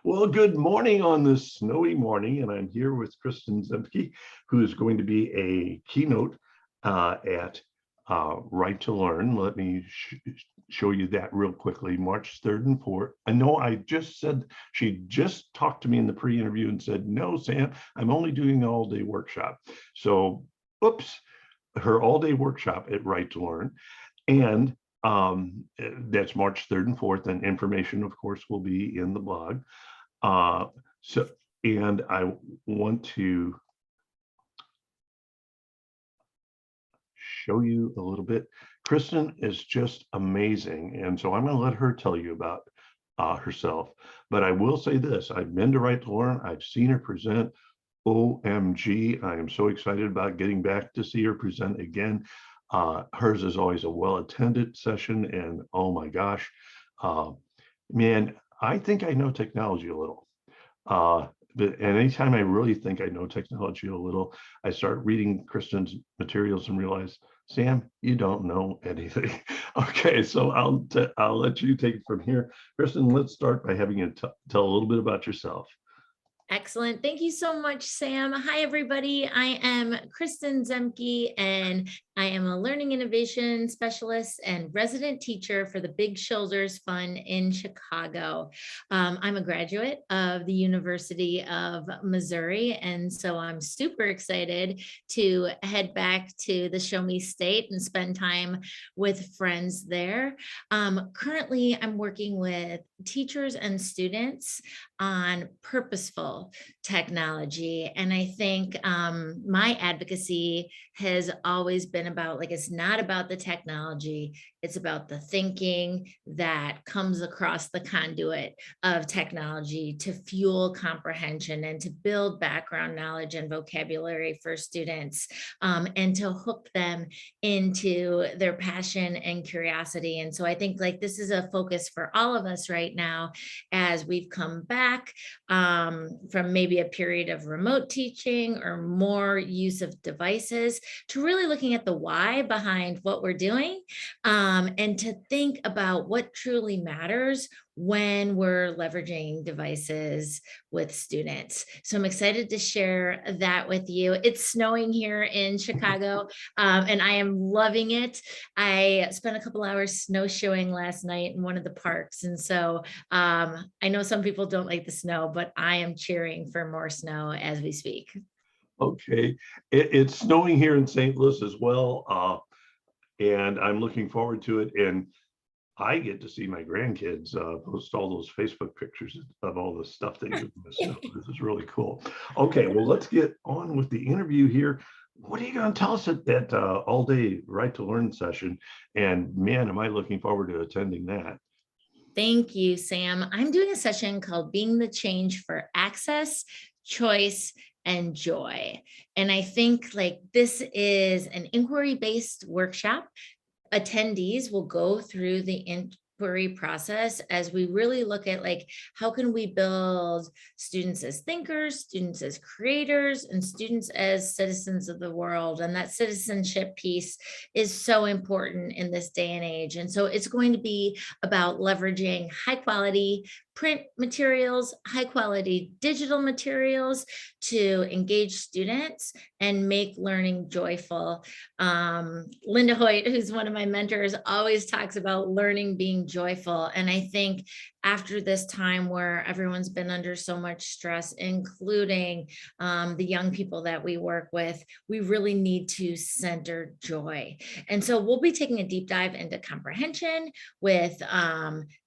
Well, good morning on this snowy morning, and I'm here with Kristen Zinke, who is going to be a keynote at Right to Learn. Let me show you that real quickly. March 3rd and 4th. I know I just said, she just talked to me in the pre-interview and said, no, Sam, I'm only doing an all-day workshop. So, oops, her all-day workshop at Right to Learn. And that's March 3rd and 4th, and information, of course, will be in the blog. So, and I want to show you a little bit. Kristen is just amazing, and so I'm going to let her tell you about herself. But I will say this: I've been to Right to Learn. I've seen her present. OMG! I am so excited about getting back to see her present again. Hers is always a well-attended session, and oh my gosh, man, I think I know technology a little. But anytime I really think I know technology a little, I start reading Kristen's materials and realize, Sam, you don't know anything. Okay, so I'll let you take it from here. Kristen, let's start by having you tell a little bit about yourself. Excellent. Thank you so much, Sam. Hi, everybody. I am Kristen Zinke, and I am a learning innovation specialist and resident teacher for the Big Shoulders Fund in Chicago. I'm a graduate of the University of Missouri, and so I'm super excited to head back to the Show Me State and spend time with friends there. Currently, I'm working with teachers and students on purposeful technology. And I think my advocacy has always been about, like, it's not about the technology, it's about the thinking that comes across the conduit of technology to fuel comprehension and to build background knowledge and vocabulary for students, and to hook them into their passion and curiosity. And so I think, like, this is a focus for all of us right now as we've come back from maybe a period of remote teaching or more use of devices, to really looking at the why behind what we're doing, and to think about what truly matters when we're leveraging devices with students. So I'm excited to share that with you. It's snowing here in Chicago, and I am loving it. I spent a couple hours snowshoeing last night in one of the parks. And so I know some people don't like the snow, but I am cheering for more snow as we speak. Okay, it's snowing here in St. Louis as well, and I'm looking forward to it. And I get to see my grandkids post all those Facebook pictures of all the stuff they do in the snow. This is really cool. Okay, well, let's get on with the interview here. What are you going to tell us at that all-day Right to Learn session? And man, am I looking forward to attending that. Thank you, Sam. I'm doing a session called Being the Change for Access, Choice, and Joy. And I think, like, this is an inquiry-based workshop. Attendees will go through the inquiry process as we really look at, like, how can we build students as thinkers, students as creators, and students as citizens of the world. And that citizenship piece is so important in this day and age. And so it's going to be about leveraging high quality print materials, high quality digital materials to engage students and make learning joyful. Linda Hoyt, who's one of my mentors, always talks about learning being joyful. And I think after this time where everyone's been under so much stress, including the young people that we work with, we really need to center joy. And so we'll be taking a deep dive into comprehension with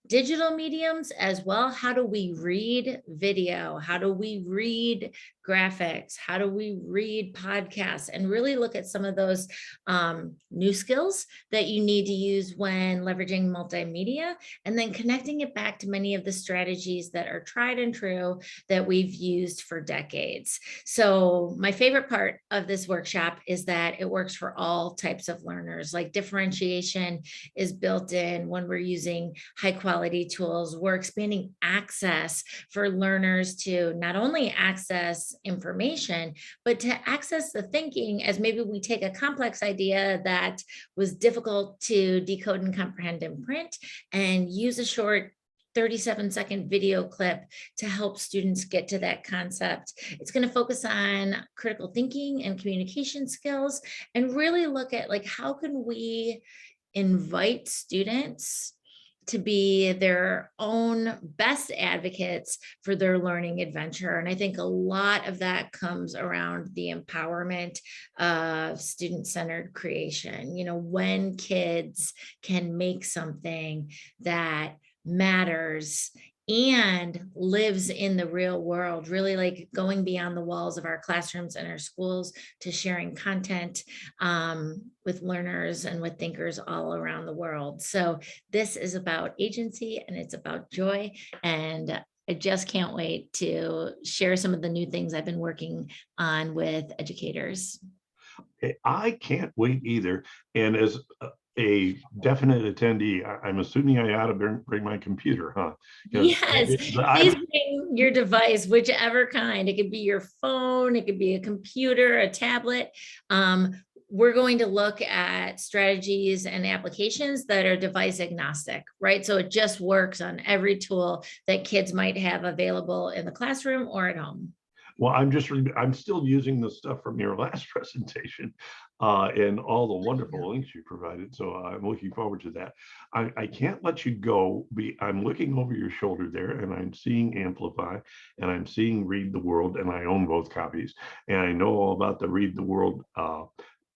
digital mediums as well. How do we read video? How do we read graphics? How do we read podcasts? And really look at some of those new skills that you need to use when leveraging multimedia, and then connecting it back to many of the strategies that are tried and true that we've used for decades. So my favorite part of this workshop is that it works for all types of learners. Like, differentiation is built in when we're using high quality tools. We're expanding access for learners to not only access information, but to access the thinking, as maybe we take a complex idea that was difficult to decode and comprehend in print and use a short 37-second video clip to help students get to that concept. It's going to focus on critical thinking and communication skills and really look at like how can we invite students to be their own best advocates for their learning adventure. And I think a lot of that comes around the empowerment of student-centered creation. You know, when kids can make something that matters and lives in the real world, really like going beyond the walls of our classrooms and our schools to sharing content with learners and with thinkers all around the world. So this is about agency and it's about joy. And I just can't wait to share some of the new things I've been working on with educators. I can't wait either. And as a definite attendee, I'm assuming I ought to bring my computer, huh? Because Yes, please bring your device, whichever kind. It could be your phone, it could be a computer, a tablet. We're going to look at strategies and applications that are device agnostic, right? So it just works on every tool that kids might have available in the classroom or at home. well, I'm still using the stuff from your last presentation and all the wonderful links you provided. So I'm looking forward to that. I can't let you go. I'm looking over your shoulder there and I'm seeing Amplify and I'm seeing Read the World, and I own both copies. And I know all about the Read the World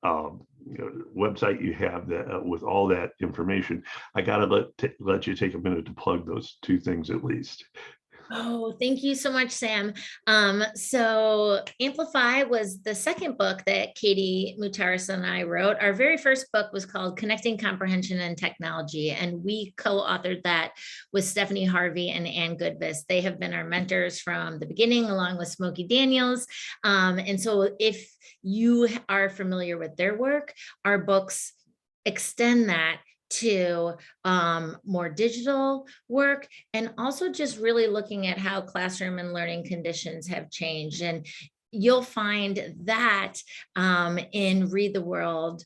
website you have that with all that information. I got to let you take a minute to plug those two things at least. Oh, thank you so much, Sam. So Amplify was the second book that Katie Mutaris and I wrote. Our very first book was called Connecting Comprehension and Technology, and we co-authored that with Stephanie Harvey and Ann Goodvis. They have been our mentors from the beginning, along with Smokey Daniels. And so if you are familiar with their work, our books extend that to more digital work, and also just really looking at how classroom and learning conditions have changed. And you'll find that in Read the World.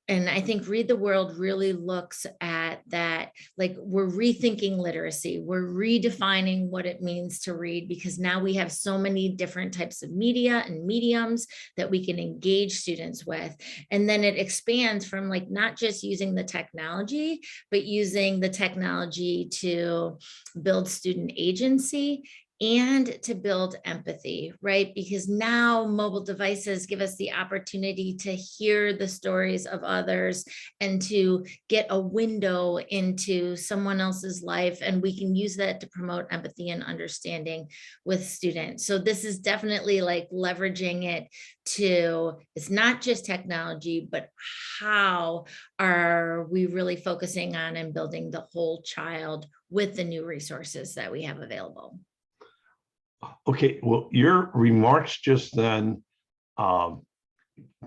And I think Read the World really looks at that, like we're rethinking literacy, we're redefining what it means to read, because now we have so many different types of media and mediums that we can engage students with. And then it expands from like not just using the technology, but using the technology to build student agency and to build empathy, right? Because now mobile devices give us the opportunity to hear the stories of others and to get a window into someone else's life. And we can use that to promote empathy and understanding with students. So this is definitely like leveraging it to, it's not just technology, but how are we really focusing on and building the whole child with the new resources that we have available. Okay, well, your remarks just then kind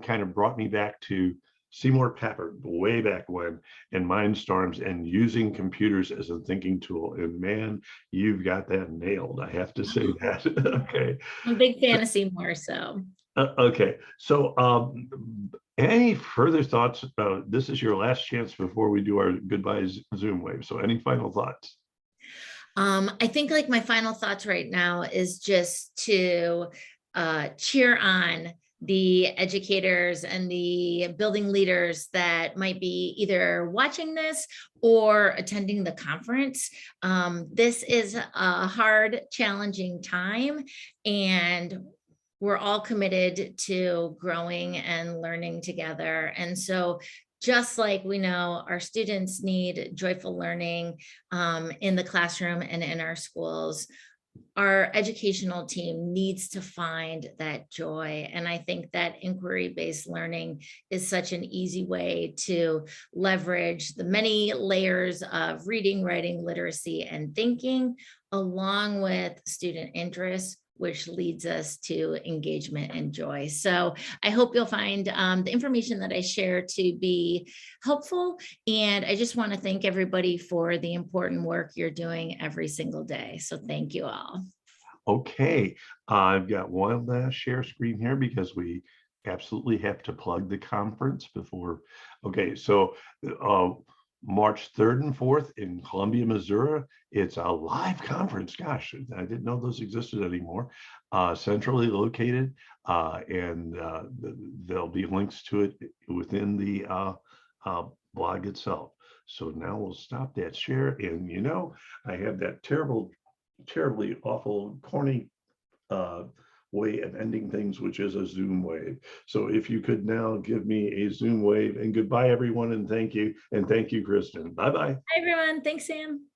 of brought me back to Seymour Papert way back when, and Mindstorms, and using computers as a thinking tool. And man, you've got that nailed. I have to say that. Okay. I'm a big fan of Seymour, so. Okay, so any further thoughts about this? Is your last chance before we do our goodbye Zoom wave. So any final thoughts? I think like my final thoughts right now is just to cheer on the educators and the building leaders that might be either watching this or attending the conference. This is a hard, challenging time, and we're all committed to growing and learning together. And so just like we know our students need joyful learning in the classroom and in our schools, our educational team needs to find that joy. And I think that inquiry-based learning is such an easy way to leverage the many layers of reading, writing, literacy, and thinking, along with student interest, which leads us to engagement and joy. So I hope you'll find the information that I share to be helpful. And I just want to thank everybody for the important work you're doing every single day. So thank you all. Okay, I've got one last share screen here because we absolutely have to plug the conference before. Okay, so March 3rd and 4th in Columbia, Missouri. It's a live conference. Gosh, I didn't know those existed anymore. Centrally located, and there'll be links to it within the blog itself. So now we'll stop that share. And I have that terribly awful, corny way of ending things, which is a Zoom wave. So if you could now give me a Zoom wave, and goodbye, everyone, and thank you. And thank you, Kristen. Bye-bye. Hi, everyone. Thanks, Sam.